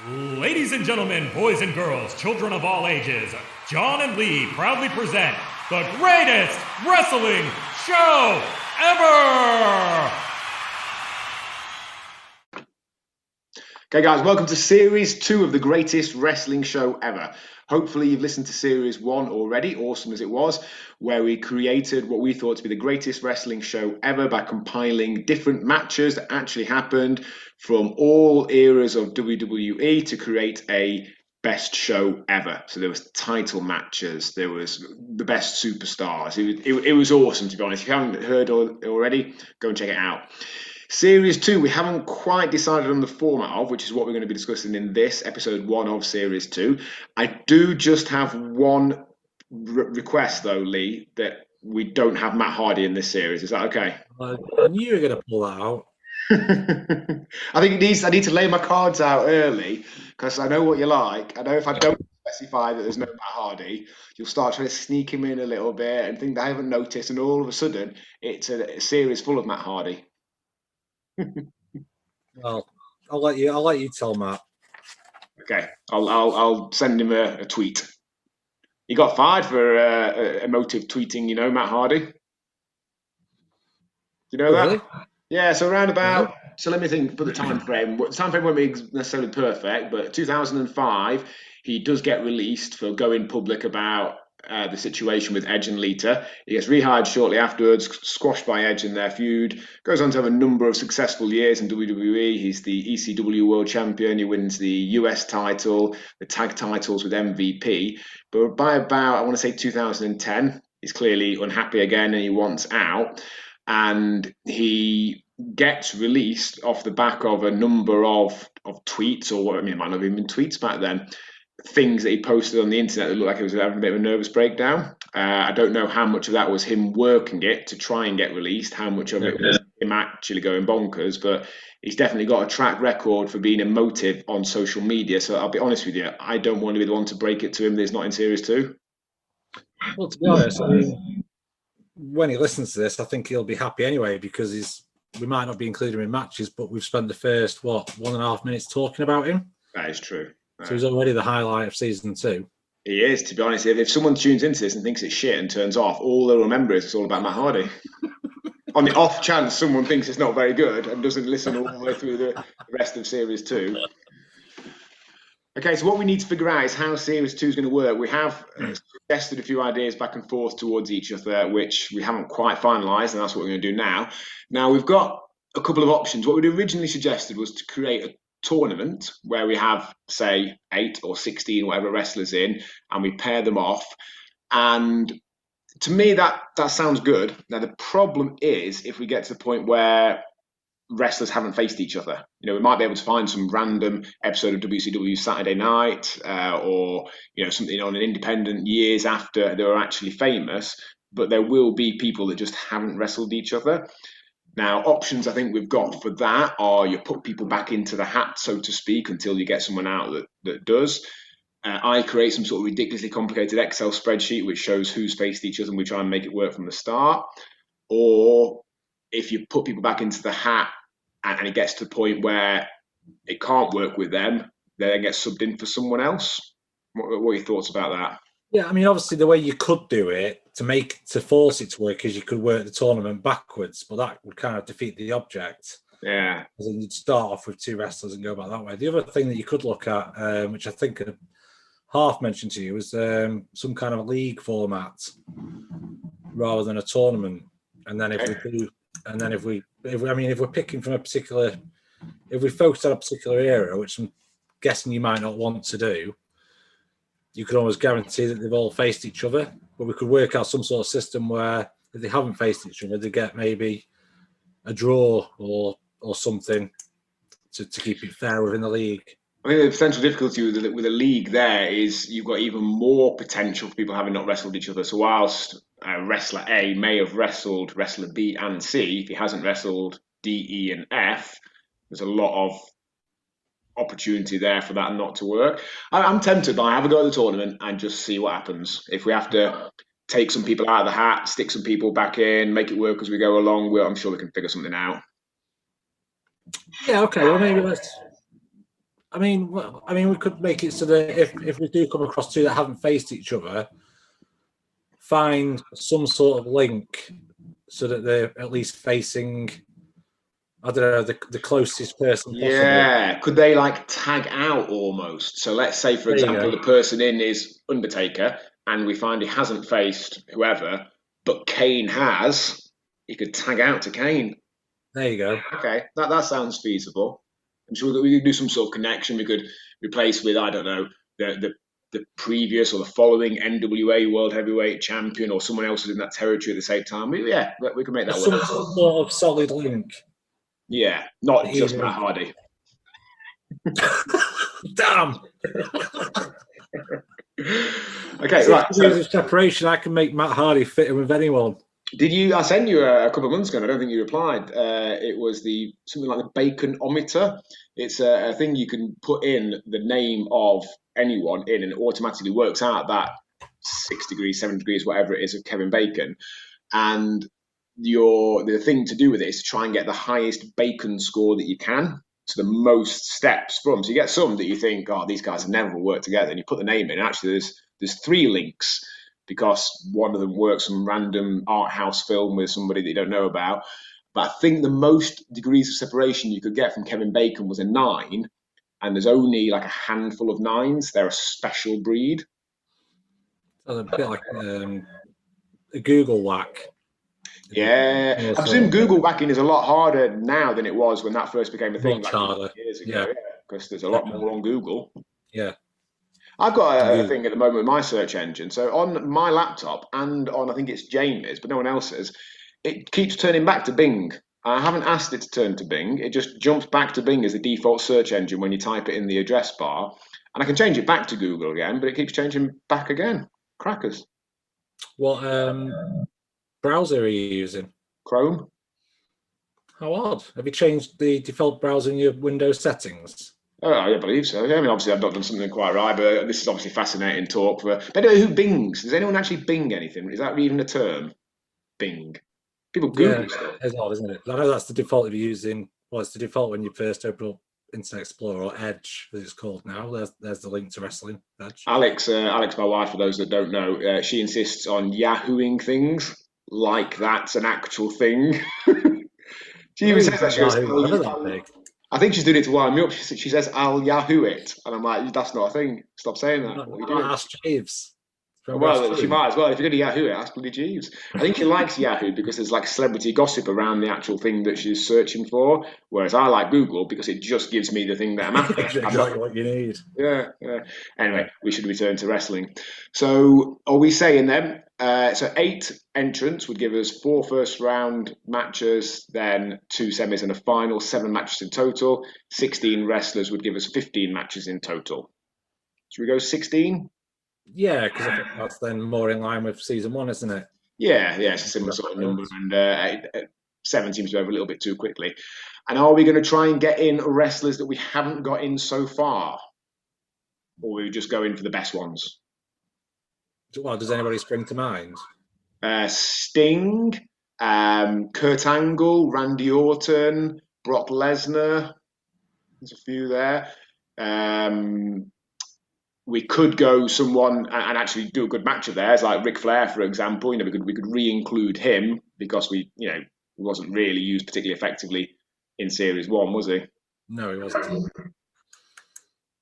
Ladies and gentlemen, boys and girls, children of all ages, John and Lee proudly present the greatest wrestling show ever! Okay, guys, welcome to Series 2 of the greatest wrestling show ever. Hopefully, you've listened to Series 1 already, awesome as it was, where we created what we thought to be the greatest wrestling show ever by compiling different matches that actually happened from all eras of WWE to create a best show ever. So there was title matches, there was the best superstars. It was awesome, to be honest. If you haven't heard already, go and check it out. Series 2, we haven't quite decided on the format of, which is what we're going to be discussing in this episode 1 of Series 2. I do just have one request, though, Lee, that we don't have Matt Hardy in this series. Is that okay? I knew you were going to pull that out. I think I need to lay my cards out early because I know what you like. I know if I don't specify that there's no Matt Hardy, you'll start trying to sneak him in a little bit and think that I haven't noticed, and all of a sudden it's a series full of Matt Hardy. Well, I'll let you tell Matt. Okay, I'll send him a tweet. He got fired for emotive tweeting, Matt Hardy. Do you know that? Really? Yeah, so around about. No. So let me think. Put the time frame. The time frame won't be necessarily perfect, but 2005, he does get released for going public about the situation with Edge and Lita. He gets rehired shortly afterwards, squashed by Edge in their feud. Goes on to have a number of successful years in WWE. He's the ECW World Champion. He wins the US title, the tag titles with MVP. But by about, I want to say 2010, he's clearly unhappy again and he wants out. And he gets released off the back of a number of tweets, or what I mean, it might not have even been tweets back then, things that he posted on the internet that looked like he was having a bit of a nervous breakdown. I don't know how much of that was him working it to try and get released, how much of it was him actually going bonkers, but he's definitely got a track record for being emotive on social media. So I'll be honest with you, I don't want to be the one to break it to him that he's not in Series 2. Well, to be honest, I mean, when he listens to this, I think he'll be happy anyway because we might not be including him in matches, but we've spent the first 1.5 minutes talking about him. That is true. So he's already the highlight of season 2. He is, to be honest. If someone tunes into this and thinks it's shit and turns off, all they'll remember is it's all about Matt Hardy. On the off chance someone thinks it's not very good and doesn't listen all the way through the rest of Series 2. Okay, so what we need to figure out is how Series 2 is going to work. We have suggested a few ideas back and forth towards each other, which we haven't quite finalised, and that's what we're going to do now. Now, we've got a couple of options. What we'd originally suggested was to create a tournament where we have, say, 8 or 16, whatever wrestlers in, and we pair them off. And to me, that sounds good. Now, the problem is if we get to the point where wrestlers haven't faced each other. We might be able to find some random episode of WCW Saturday Night or, something on an independent years after they were actually famous, but there will be people that just haven't wrestled each other. Now, options I think we've got for that are you put people back into the hat, so to speak, until you get someone out that does. I create some sort of ridiculously complicated Excel spreadsheet which shows who's faced each other and we try and make it work from the start. Or if you put people back into the hat and it gets to the point where it can't work with them, they then get subbed in for someone else. What are your thoughts about that? Yeah, I mean, obviously the way you could do it to force it to work is you could work the tournament backwards, but that would kind of defeat the object. Yeah. Because then you'd start off with 2 wrestlers and go back that way. The other thing that you could look at, which I think half mentioned to you, was some kind of league format rather than a tournament. And then if we're picking from if we focus on a particular era, which I'm guessing you might not want to do, you can always guarantee that they've all faced each other. But we could work out some sort of system where if they haven't faced each other, they get maybe a draw or something to keep it fair within the league. I think the potential difficulty with a league there is you've got even more potential for people having not wrestled each other. So whilst wrestler A may have wrestled wrestler B and C, if he hasn't wrestled D, E, and F, there's a lot of opportunity there for that not to work. I'm tempted by have a go at the tournament and just see what happens. If we have to take some people out of the hat, stick some people back in, make it work as we go along, I'm sure we can figure something out. Yeah, okay. Well, maybe I mean, we could make it so that if we do come across two that haven't faced each other, find some sort of link so that they're at least facing, I don't know, the closest person possible. Yeah, could they like tag out almost? So let's say, for There you example, go. the person in is Undertaker, and we find he hasn't faced whoever, but Kane has. He could tag out to Kane. There you go. Okay, that sounds feasible. I'm sure that we could do some sort of connection. We could replace with, I don't know, the previous or the following NWA World Heavyweight Champion or someone else who's in that territory at the same time. Yeah, we can make that Some work. sort of solid link. Yeah, not just Either- Matt Hardy. Damn. Okay, 6 right. degrees So, of separation. I can make Matt Hardy fit in with anyone. did you? I sent you a couple of months ago, and I don't think you replied. It was something like the Baconometer. It's a thing you can put in the name of anyone in, and it automatically works out that 6 degrees, 7 degrees, whatever it is of Kevin Bacon. And the thing to do with it is to try and get the highest bacon score that you can. So the most steps from. So you get some that you think, oh, these guys have never worked together, and you put the name in. And actually, there's 3 links because one of them works some random art house film with somebody that you don't know about. But I think the most degrees of separation you could get from Kevin Bacon was a 9, and there's only like a handful of 9s. They're a special breed. A bit like a Google whack. Yeah, I presume Google whacking is a lot harder now than it was when that first became a thing, Much like harder. years ago. Yeah. Yeah, because there's a lot more on Google. Yeah. I've got a thing at the moment with my search engine. So on my laptop and on, I think it's Jamie's, but no one else's, it keeps turning back to Bing. I haven't asked it to turn to Bing. It just jumps back to Bing as the default search engine when you type it in the address bar. And I can change it back to Google again, but it keeps changing back again. Crackers. What browser are you using? Chrome. How odd. Have you changed the default browser in your Windows settings? Oh, I believe so. Yeah, I mean, obviously, I've not done something quite right, but this is obviously fascinating talk. But anyway, who bings? Does anyone actually bing anything? Is that even a term? Bing. People Google stuff. It's odd, isn't it? I know that's the default if you're using. Well, it's the default when you first open up Internet Explorer or Edge, as it's called now. There's the link to wrestling. Edge. Alex, my wife, for those that don't know, she insists on Yahooing things like that's an actual thing. She even says that. She goes, I think she's doing it to wind me up. She says, "I'll Yahoo it," and I'm like, "That's not a thing. Stop saying that. What are you doing?" Ask Jeeves. Well, she might as well. If you're going to Yahoo it, ask bloody Jeeves. I think she likes Yahoo because there's like celebrity gossip around the actual thing that she's searching for, whereas I like Google because it just gives me the thing that I'm after. Exactly what you need. Yeah. Anyway, we should return to wrestling. So, are we saying then? So 8 entrants would give us 4 first round matches, then 2 semis and a final, 7 matches in total. 16 wrestlers would give us 15 matches in total. Should we go 16? Yeah, because I think that's then more in line with season 1, isn't it? Yeah, it's a similar sort of number, and 7 seems to be over a little bit too quickly. And are we going to try and get in wrestlers that we haven't got in so far? Or are we just going for the best ones? Well, does anybody spring to mind? Sting, Kurt Angle, Randy Orton, Brock Lesnar. There's a few there. We could go someone and actually do a good match of theirs, like Ric Flair, for example. We could re-include him because he wasn't really used particularly effectively in Series 1, was he? No, he wasn't.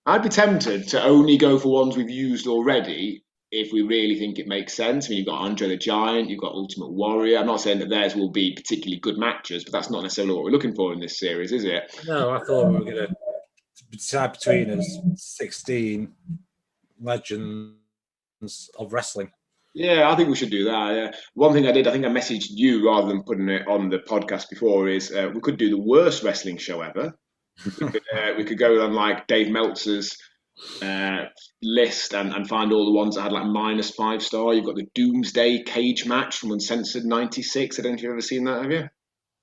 I'd be tempted to only go for ones we've used already if we really think it makes sense. I mean, you've got Andre the Giant, you've got Ultimate Warrior. I'm not saying that theirs will be particularly good matches, but that's not necessarily what we're looking for in this series, is it? No, I thought we were going to decide between us 16 legends of wrestling. Yeah, I think we should do that. Yeah. One thing I did, I think I messaged you rather than putting it on the podcast before, is we could do the worst wrestling show ever. We could go on like Dave Meltzer's list and find all the ones that had like -5 star. You've got the Doomsday cage match from Uncensored '96. I don't know if you've ever seen that, have you?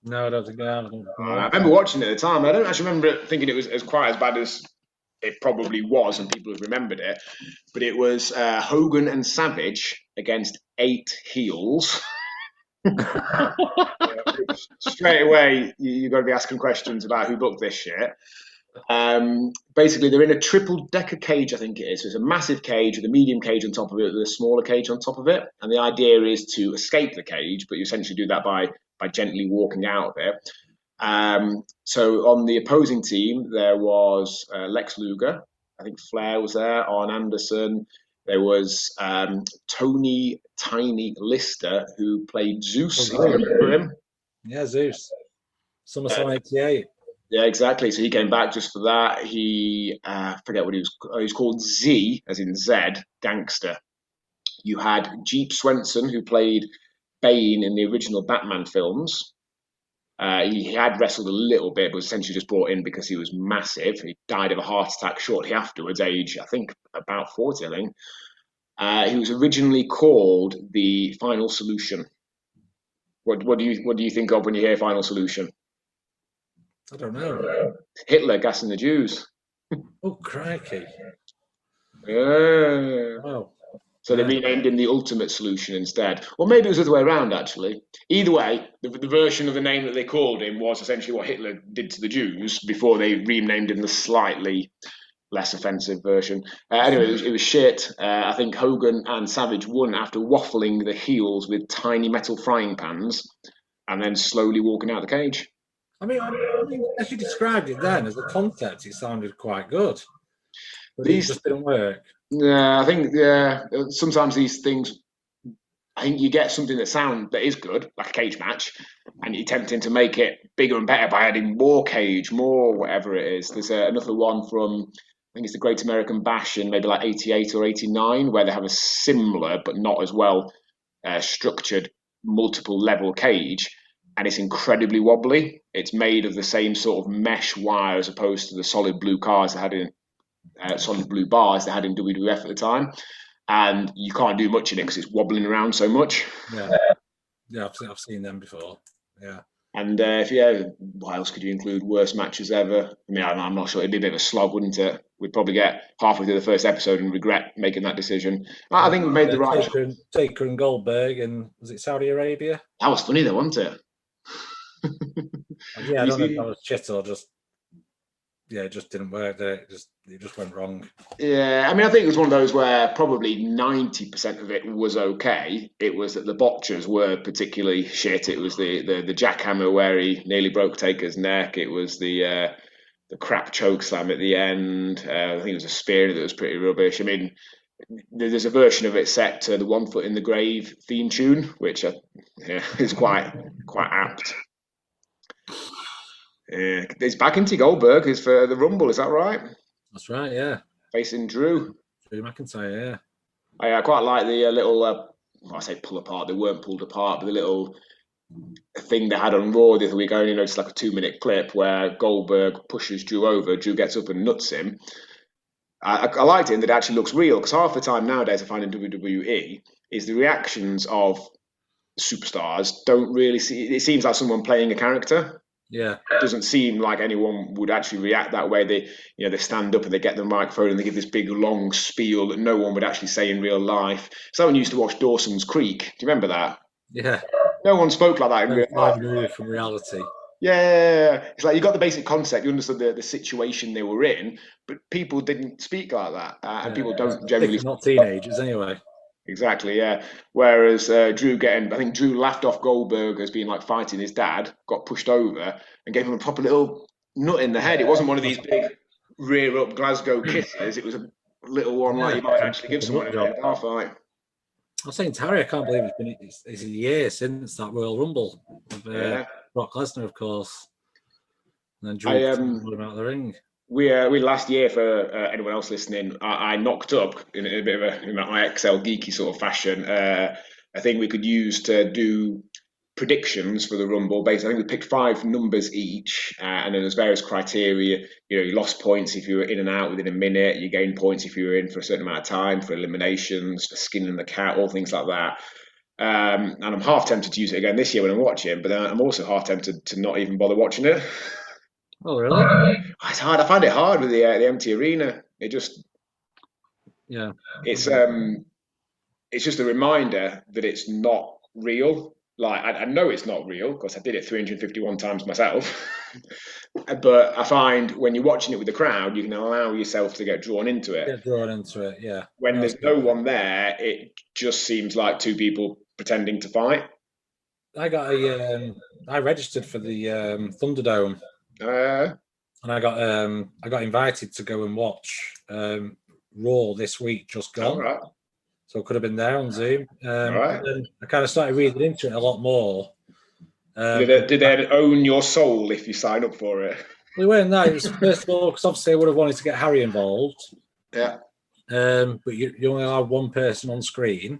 No, I don't think I have. I remember watching it at the time. I don't actually remember thinking it was as quite as bad as it probably was, and people have remembered it. But it was Hogan and Savage against 8 heels. Straight away, you've got to be asking questions about who booked this shit. basically they're in a triple decker cage, I think it is. So it's a massive cage with a medium cage on top of it, with a smaller cage on top of it. And the idea is to escape the cage, but you essentially do that by gently walking out of it. So on the opposing team, there was Lex Luger. I think Flair was there, Arn Anderson. There was Tony Tiny Lister, who played Zeus. If you remember him. Yeah, Zeus. SummerSlam '88. Yeah, exactly. So he came back just for that. He forget what he was. He was called Z, as in Z, Gangster. You had Jeep Swenson, who played Bane in the original Batman films. He had wrestled a little bit, but was essentially just brought in because he was massive. He died of a heart attack shortly afterwards, age I think about 40. I think he was originally called the Final Solution. What do you think of when you hear Final Solution? I don't know. Hitler gassing the Jews. Oh, crikey. Yeah. Wow. So they renamed him the Ultimate Solution instead. Or maybe it was the other way around, actually. Either way, the version of the name that they called him was essentially what Hitler did to the Jews before they renamed him the slightly less offensive version. Anyway, it was shit. I think Hogan and Savage won after waffling the heels with tiny metal frying pans and then slowly walking out the cage. I mean, as you described it then, as a concept, it sounded quite good. But it just didn't work. Yeah, I think sometimes these things, I think you get something that is good, like a cage match, and you're tempting to make it bigger and better by adding more cage, more whatever it is. There's another one from, I think it's the Great American Bash in maybe like 88 or 89, where they have a similar but not as well structured multiple level cage, and it's incredibly wobbly. It's made of the same sort of mesh wire as opposed to the solid blue bars they had in WWF at the time, and you can't do much in it because it's wobbling around so much. Yeah, I've seen them before. Yeah. And what else could you include? Worst matches ever? I mean, I'm not sure. It'd be a bit of a slog, wouldn't it? We'd probably get halfway through the first episode and regret making that decision. I think we made the right. Taker and Goldberg, and was it Saudi Arabia? That was funny, though, wasn't it? Yeah, I don't know if that was shit or just. Yeah, it just didn't work. It just went wrong. Yeah, I mean, I think it was one of those where probably 90% of it was okay. It was that the botchers were particularly shit. It was the jackhammer where he nearly broke Taker's neck. It was the crap choke slam at the end. I think it was a spear that was pretty rubbish. I mean, there's a version of it set to the One Foot in the Grave theme tune, which is quite apt. It's back into Goldberg is for the Rumble, is that right? That's right, yeah. Facing Drew McIntyre, yeah. I quite like the little, I say pull apart, they weren't pulled apart, but the little thing they had on Raw the other week. I only noticed like a 2-minute clip where Goldberg pushes Drew over, Drew gets up and nuts him. I liked it, and that it actually looks real, because half the time nowadays I find in WWE is the reactions of superstars don't really see, it seems like someone playing a character. Yeah, it doesn't seem like anyone would actually react that way. They stand up and they get the microphone and they give this big long spiel that no one would actually say in real life. Someone used to watch Dawson's Creek. Do you remember that? Yeah. No one spoke like that in real life. From reality. Yeah, it's like you got the basic concept, you understood the situation they were in, but people didn't speak like that, and people don't generally. Not teenagers anyway. Exactly, yeah. Whereas I think Drew laughed off Goldberg as being like fighting his dad, got pushed over, and gave him a proper little nut in the head. It wasn't one of these big rear up Glasgow kisses. It was a little one like you might actually give someone in a bar fight. I was saying to Harry, I can't believe it's a year since that Royal Rumble of Brock Lesnar, of course, and then Drew put him out of the ring. We last year, for anyone else listening, I knocked up in a bit of a IXL geeky sort of fashion a thing we could use to do predictions for the Rumble. Basically, I think we picked 5 numbers each, and then there's various criteria. You lost points if you were in and out within a minute. You gained points if you were in for a certain amount of time, for eliminations, for skinning the cat, all things like that. And I'm half tempted to use it again this year when I'm watching, but then I'm also half tempted to not even bother watching it. Oh, really? It's hard. I find it hard with the empty arena. It just, yeah. It's just a reminder that it's not real. like I know it's not real because I did it 351 times myself. But I find when you're watching it with the crowd, you can allow yourself to get drawn into it. Get drawn into it. Yeah. When That's there's no one there, it just seems like two people pretending to fight. I got a I registered for the Thunderdome, Uh, and I got invited to go and watch Raw this week, just all gone. right, So I could have been there on Zoom. all right. But then I kind of started reading into it a lot more. Did they own your soul if you sign up for it? We weren't that. It was first of all because obviously I would have wanted to get Harry involved, Yeah. but you only have one person on screen.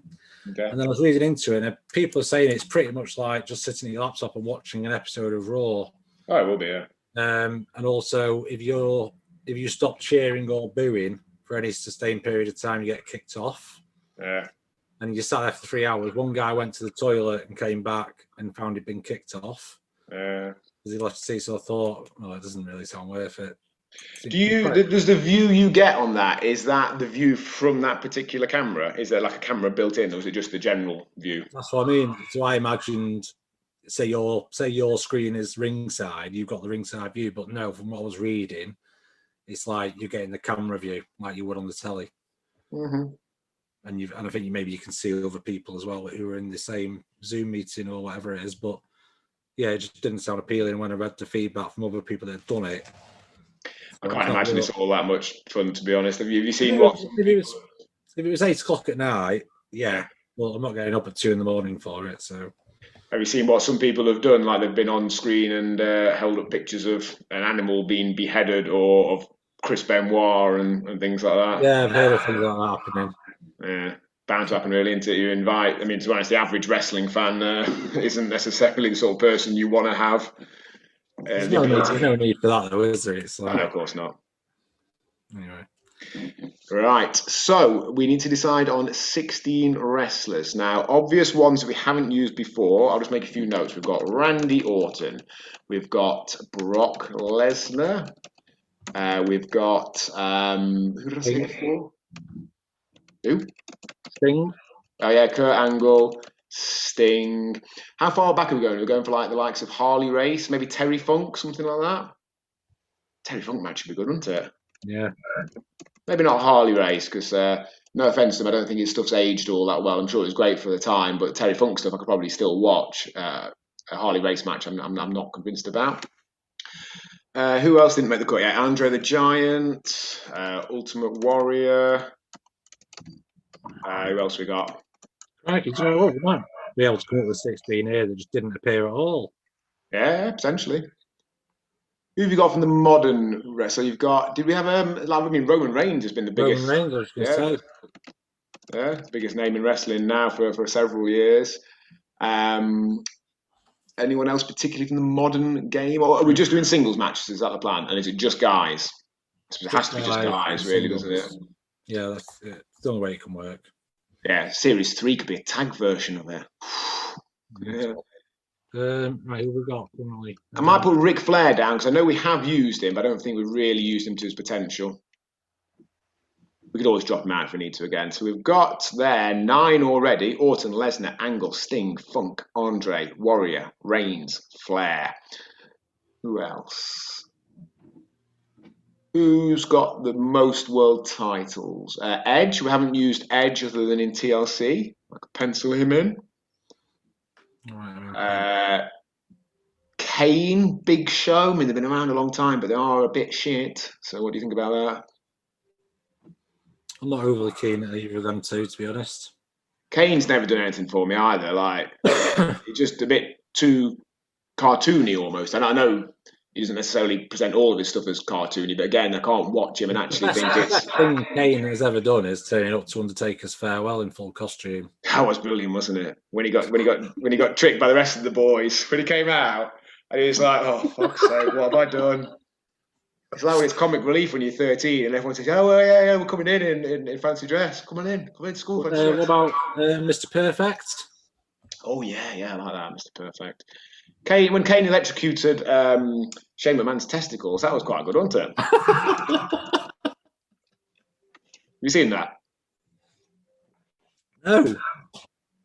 Okay. And then I was reading into it, and people are saying it's pretty much like just sitting at your laptop and watching an episode of Raw. Oh, it will be. Yeah. And also, if you stop cheering or booing for any sustained period of time, you get kicked off. Yeah. And you sat there for 3 hours. One guy went to the toilet and came back and found he'd been kicked off because he left the seat. So I thought, it doesn't really sound worth it. Does the view you get on that, is that the view from that particular camera? Is there like a camera built in, or is it just the general view? That's what I mean. So I imagined, say your screen is ringside, you've got the ringside view, but no, from what I was reading, it's like you're getting the camera view like you would on the telly. Mm-hmm. And I think maybe you can see other people as well who are in the same Zoom meeting or whatever it is. But yeah, it just didn't sound appealing when I read the feedback from other people that had done it. I can't imagine it's all that much fun, to be honest. Have you seen if it was 8 o'clock at night, yeah. Well, I'm not getting up at 2 a.m. for it. So have you seen what some people have done? Like they've been on screen and held up pictures of an animal being beheaded or of Chris Benoit and things like that. Yeah, I've heard of things like that happening. Yeah, bound to happen really, isn't it? You invite, I mean, to be honest, the average wrestling fan isn't necessarily the sort of person you want to have. There's no need for that, though, is there? It's like, no, of course not. Anyway. Right, so we need to decide on 16 wrestlers. Now, obvious ones that we haven't used before, I'll just make a few notes. We've got Randy Orton, we've got Brock Lesnar, we've got, who did I say before? Who? Sting. Oh yeah, Kurt Angle, Sting. How far back are we going? We're going for like the likes of Harley Race, maybe Terry Funk, something like that. Terry Funk match would be good, wouldn't it? Yeah. Maybe not Harley Race, because no offense to him, I don't think his stuff's aged all that well. I'm sure it was great for the time, but Terry Funk stuff I could probably still watch. A Harley Race match, I'm not convinced about. Who else didn't make the cut? Yeah, Andre the Giant, Ultimate Warrior. Who else we got? Right, do you know what? We might be able to come up with 16 here that just didn't appear at all. Yeah, potentially. Who have you got from the modern wrestler? You've got. Did we have Roman Reigns has been the biggest. Roman Reigns, I was going to say. Yeah, biggest name in wrestling now for several years. Anyone else particularly from the modern game, or are we just doing singles matches? Is that the plan? And is it just guys? It has to be just guys, really, doesn't it? Yeah, that's it. It's the only way it can work. Yeah, Series 3 could be a tag version of it. Yeah. Right, who we got? I might put Ric Flair down because I know we have used him, but I don't think we've really used him to his potential. We could always drop him out if we need to again. So we've got there 9 already. Orton, Lesnar, Angle, Sting, Funk, Andre, Warrior, Reigns, Flair. Who else? Who's got the most world titles? Edge. We haven't used Edge other than in TLC. I could pencil him in. Kane, Big Show. I mean, they've been around a long time, but they are a bit shit. So what do you think about that? I'm not overly keen at either of them two, to be honest. Kane's never done anything for me either. Like, it's just a bit too cartoony almost. And I know he doesn't necessarily present all of his stuff as cartoony, but again, I can't watch him and actually think it's. The best thing Kane has ever done is turning up to Undertaker's farewell in full costume. That was brilliant, wasn't it? When he got tricked by the rest of the boys when he came out, and he was like, "Oh fuck's sake, what have I done?" It's like when it's comic relief when you're 13 and everyone says, "Oh well, yeah, we're coming in fancy dress. Come in to school." What about Mr. Perfect? Oh yeah, I like that, Mr. Perfect. When Kane electrocuted Shane McMahon's testicles, that was quite good, wasn't it? Have you seen that? No.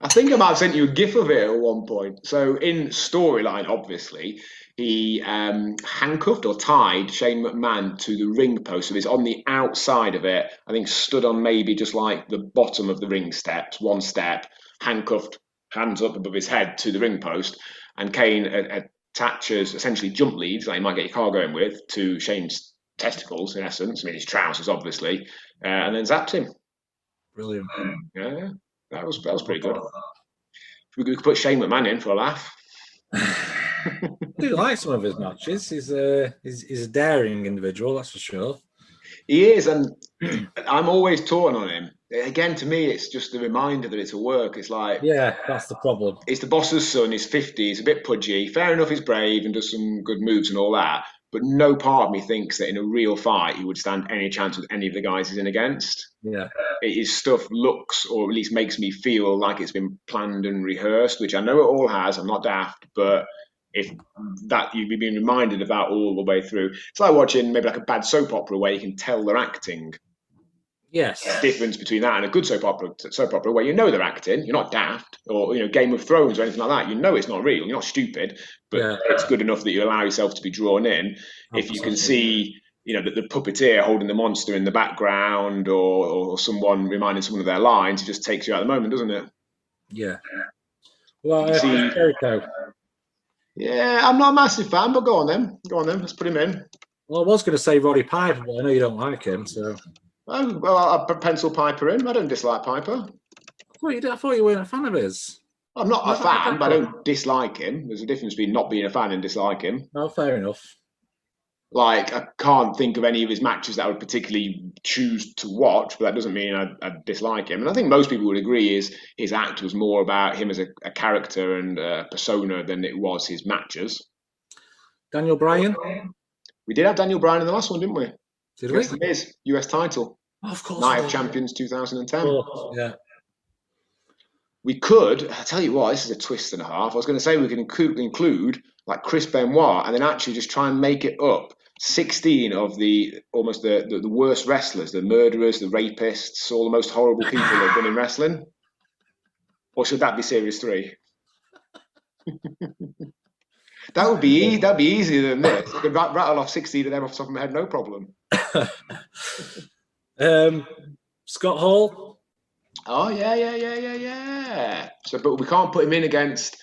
I think I might have sent you a gif of it at one point. So in storyline, obviously, he handcuffed or tied Shane McMahon to the ring post. So he's on the outside of it. I think stood on maybe just like the bottom of the ring steps, one step, handcuffed, hands up above his head to the ring post. And Kane attaches essentially jump leads, like you might get your car going with, to Shane's testicles, in essence. I mean, his trousers, obviously, and then zapped him. Brilliant. Yeah, that was pretty good. We could put Shane McMahon in for a laugh. I do like some of his matches. He's a daring individual, that's for sure. He is, and I'm always torn on him. Again, to me, it's just a reminder that it's a work. It's like, Yeah, that's the problem. it's the boss's son. He's 50. He's a bit pudgy. Fair enough, he's brave and does some good moves and all that. But no part of me thinks that in a real fight he would stand any chance with any of the guys he's in against. Yeah. His stuff looks, or at least makes me feel like it's been planned and rehearsed, which I know it all has. I'm not daft, but if that you've been reminded of that all the way through, it's like watching maybe like a bad soap opera where you can tell they're acting. Yes. Difference between that and a good soap opera where you know they're acting, you're not daft, or Game of Thrones or anything like that. You know it's not real, you're not stupid, but it's good enough that you allow yourself to be drawn in. Absolutely. If you can see, that the puppeteer holding the monster in the background, or someone reminding someone of their lines, it just takes you out of the moment, doesn't it? Yeah. Well, Jericho. Yeah, I'm not a massive fan, but go on then. Let's put him in. Well, I was going to say Roddy Piper, but I know you don't like him, so. Oh, well, I'll pencil Piper in. I don't dislike Piper. I thought you weren't a fan of his. I'm not a fan, but I don't dislike him. There's a difference between not being a fan and disliking him. Oh, fair enough. Like, I can't think of any of his matches that I would particularly choose to watch, but that doesn't mean I dislike him. And I think most people would agree his act was more about him as a character and a persona than it was his matches. Daniel Bryan? We did have Daniel Bryan in the last one, didn't we? Did we? The Miz, US title. Oh, of course. Night of Champions 2010. Yeah. We could, I tell you what, this is a twist and a half. I was going to say we could include like Chris Benoit and then actually just try and make it up 16 of the worst wrestlers, the murderers, the rapists, all the most horrible people that have been in wrestling. Or should that be Series 3? That'd be easier than this. I could rattle off 16 of them off the top of my head, no problem. Scott Hall. Oh yeah. So, but we can't put him in against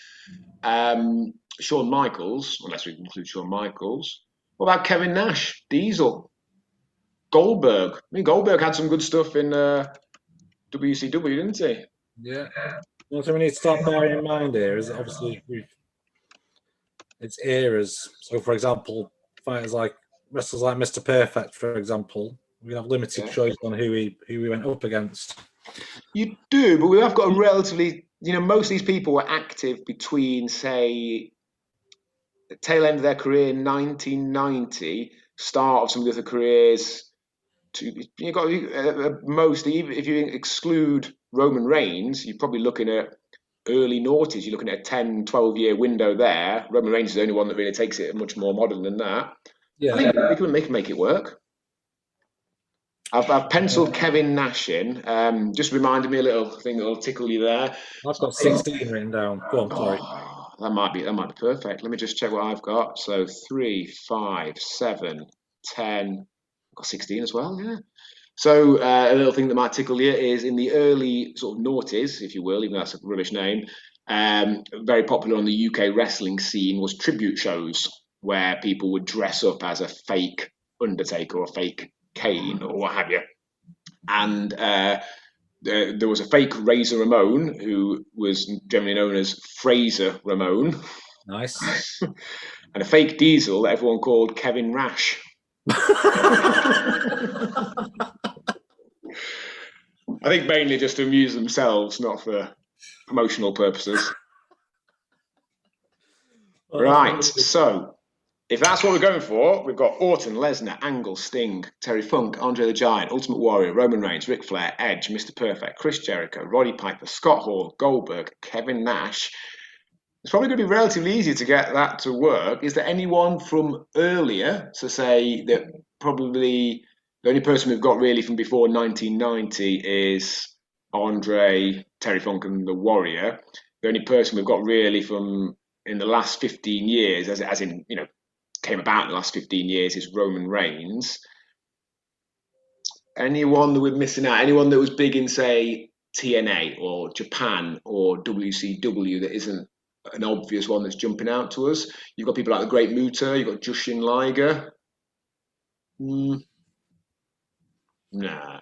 Shawn Michaels unless we include Shawn Michaels. What about Kevin Nash, Diesel, Goldberg? I mean, Goldberg had some good stuff in WCW, didn't he? Yeah. What we need to start bearing in mind here is that obviously it's eras. So, for example, wrestlers like Mr. Perfect, for example, we have limited choice on who we went up against. You do, but we have got a relatively, most of these people were active between, say, the tail end of their career in 1990, start of some of the other careers. You've got mostly, even if you exclude Roman Reigns, you're probably looking at early noughties. You're looking at a 10, 12-year window there. Roman Reigns is the only one that really takes it much more modern than that. Yeah, I think we can make it work. I've penciled Kevin Nash in. Just reminded me a little thing that'll tickle you there. I've got 16 written down. Go on, sorry. That might be perfect. Let me just check what I've got. So 3, 5, 7, 10. I've got 16 as well, yeah. So a little thing that might tickle you is in the early sort of noughties, if you will, even though that's a rubbish name, very popular on the UK wrestling scene was tribute shows where people would dress up as a fake Undertaker or fake Kane or what have you. And there was a fake Razor Ramon who was generally known as Fraser Ramon. Nice. And a fake Diesel that everyone called Kevin Rash. I think mainly just to amuse themselves, not for promotional purposes. Right, so if that's what we're going for, we've got Orton, Lesnar, Angle, Sting, Terry Funk, Andre the Giant, Ultimate Warrior, Roman Reigns, Ric Flair, Edge, Mr. Perfect, Chris Jericho, Roddy Piper, Scott Hall, Goldberg, Kevin Nash. It's probably going to be relatively easy to get that to work. Is there anyone from earlier, so say that probably the only person we've got really from before 1990 is Andre, Terry Funk and the Warrior. The only person we've got really from in the last 15 years, as in, came about in the last 15 years, is Roman Reigns. Anyone that we're missing out? Anyone that was big in, say, TNA or Japan or WCW that isn't an obvious one that's jumping out to us? You've got people like the Great Muta, you've got Jushin Liger. Nah.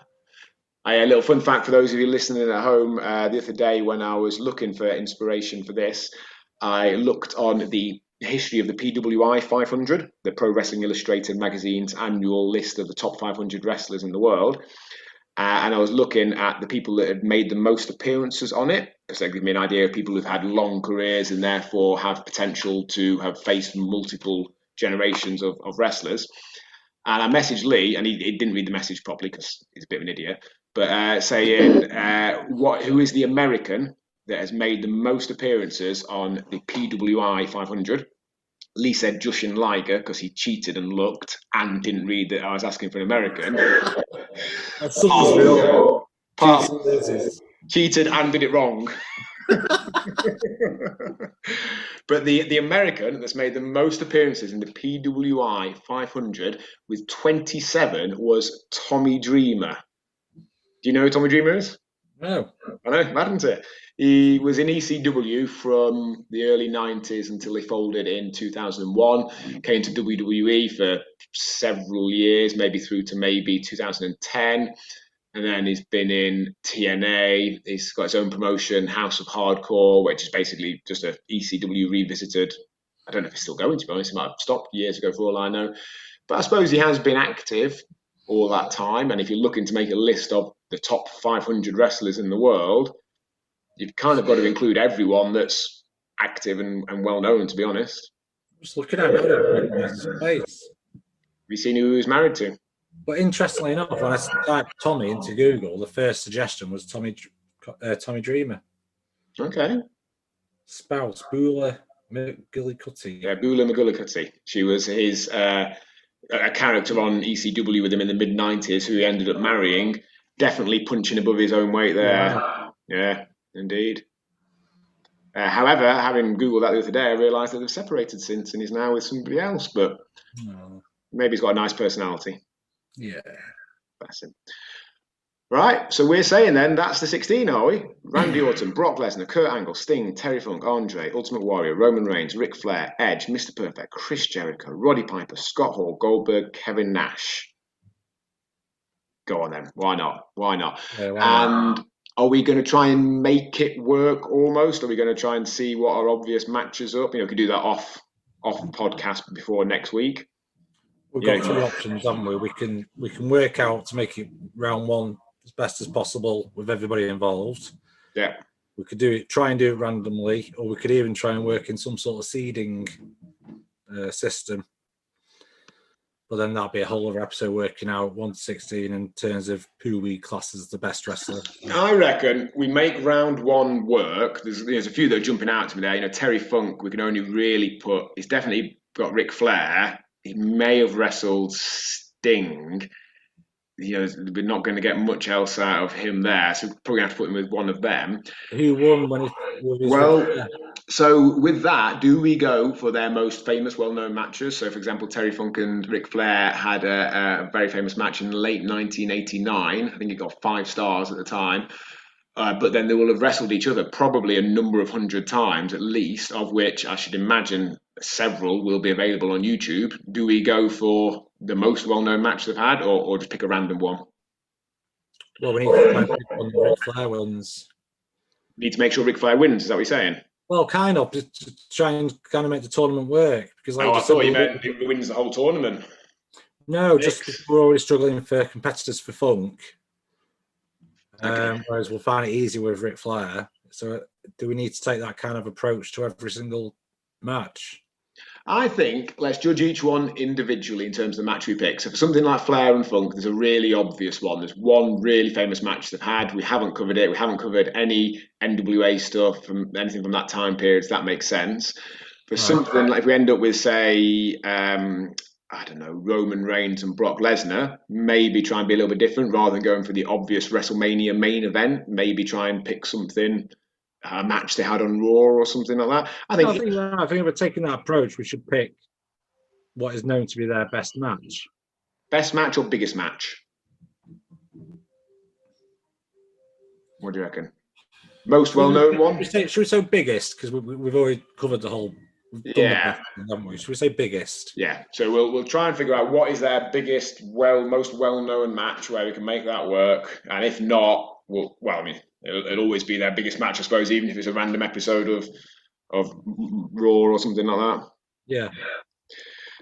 A little fun fact for those of you listening at home, the other day when I was looking for inspiration for this, I looked on the history of the PWI 500, the Pro Wrestling Illustrated magazine's annual list of the top 500 wrestlers in the world. And I was looking at the people that had made the most appearances on it, because that gives me an idea of people who've had long careers and therefore have potential to have faced multiple generations of wrestlers. And I messaged Lee, and he didn't read the message properly because he's a bit of an idiot, but saying, who is the American that has made the most appearances on the PWI 500? Lee said Jushin Liger because he cheated and looked and didn't read that I was asking for an American. That's something real. Cheated and did it wrong. But the American that's made the most appearances in the PWI 500 with 27 was Tommy Dreamer. Do you know who Tommy Dreamer is? No. I know, mad, isn't it? He was in ECW from the early 90s until he folded in 2001. Came to WWE for several years, maybe through to maybe 2010. And then he's been in TNA. He's got his own promotion, House of Hardcore, which is basically just a ECW revisited. I don't know if it's still going, to be honest. It might have stopped years ago for all I know. But I suppose he has been active all that time. And if you're looking to make a list of the top 500 wrestlers in the world, you've kind of got to include everyone that's active and well known, to be honest. Just looking at it, Have you seen who he was married to? But interestingly enough, when I typed Tommy into Google, the first suggestion was Tommy Dreamer. Okay. Spouse, Beulah McGillicuddy. Yeah, Beulah McGillicuddy. She was his a character on ECW with him in the mid-90s who he ended up marrying. Definitely punching above his own weight there. Wow. Yeah, indeed. However, having Googled that the other day, I realised that they've separated since and he's now with somebody else, but maybe he's got a nice personality. Yeah. Bless him. Right, so we're saying then that's the 16, are we? Randy Orton, Brock Lesnar, Kurt Angle, Sting, Terry Funk, Andre, Ultimate Warrior, Roman Reigns, Ric Flair, Edge, Mr. Perfect, Chris Jericho, Roddy Piper, Scott Hall, Goldberg, Kevin Nash. Go on then. Why not? Why not? Yeah, why not? And are we going to try and make it work almost? Are we going to try and see what our obvious matches up? We could do that off podcast before next week. We've got two options, haven't we? We can work out to make it round one as best as possible with everybody involved. Yeah. We could try and do it randomly, or we could even try and work in some sort of seeding system. But then that'd be a whole other episode working out 1 to 16 in terms of who we class as the best wrestler. I reckon we make round one work. There's a few that are jumping out to me there. Terry Funk, we can only really put. He's definitely got Ric Flair. He may have wrestled Sting. We're not going to get much else out of him there, so we're probably going to have to put him with one of them. Who won when So with that, do we go for their most famous, well-known matches? So, for example, Terry Funk and Ric Flair had a very famous match in late 1989. I think it got 5 stars at the time. But then they will have wrestled each other probably a number of hundred times at least, of which I should imagine several will be available on YouTube. Do we go for the most well-known match they've had, or just pick a random one? Well, we need to find one that Ric Flair wins. Need to make sure Ric Flair wins, is that what you're saying? Well, kind of, just to try and kind of make the tournament work. Because I thought you meant who wins the whole tournament. No, just because we're already struggling for competitors for Funk. Okay. Whereas we'll find it easier with Ric Flair. So do we need to take that kind of approach to every single match? I think let's judge each one individually in terms of the match we pick. So for something like Flair and Funk, there's a really obvious one. There's one really famous match they've had. We haven't covered it. We haven't covered any NWA stuff from anything from that time period. So that makes sense. For something like if we end up with, say, I I don't know, Roman Reigns and Brock Lesnar, maybe try and be a little bit different rather than going for the obvious WrestleMania main event. Maybe try and pick something, a match they had on Raw or something like that. I think I think if we're taking that approach, we should pick what is known to be their best match. Best match or biggest match? What do you reckon? Most well-known one? Should we say biggest? Because we've already covered the whole. We've done the best, haven't we? Should we say biggest? Yeah. So we'll try and figure out what is their biggest, most well-known match where we can make that work. And if not, I mean, it'll always be their biggest match, I suppose, even if it's a random episode of Raw or something like that. Yeah.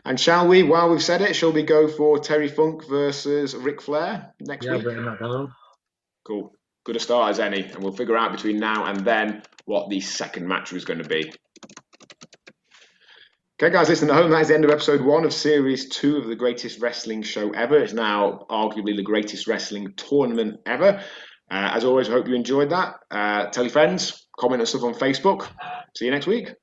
And shall we, while we've said it, shall we go for Terry Funk versus Ric Flair next week? Yeah, written that down. Cool. Good a start as any. And we'll figure out between now and then what the second match was going to be. Okay, guys, listen, I hope that is the end of episode 1 of Series 2 of the greatest wrestling show ever. It's now arguably the greatest wrestling tournament ever. As always, I hope you enjoyed that. Tell your friends, comment and stuff on Facebook. See you next week.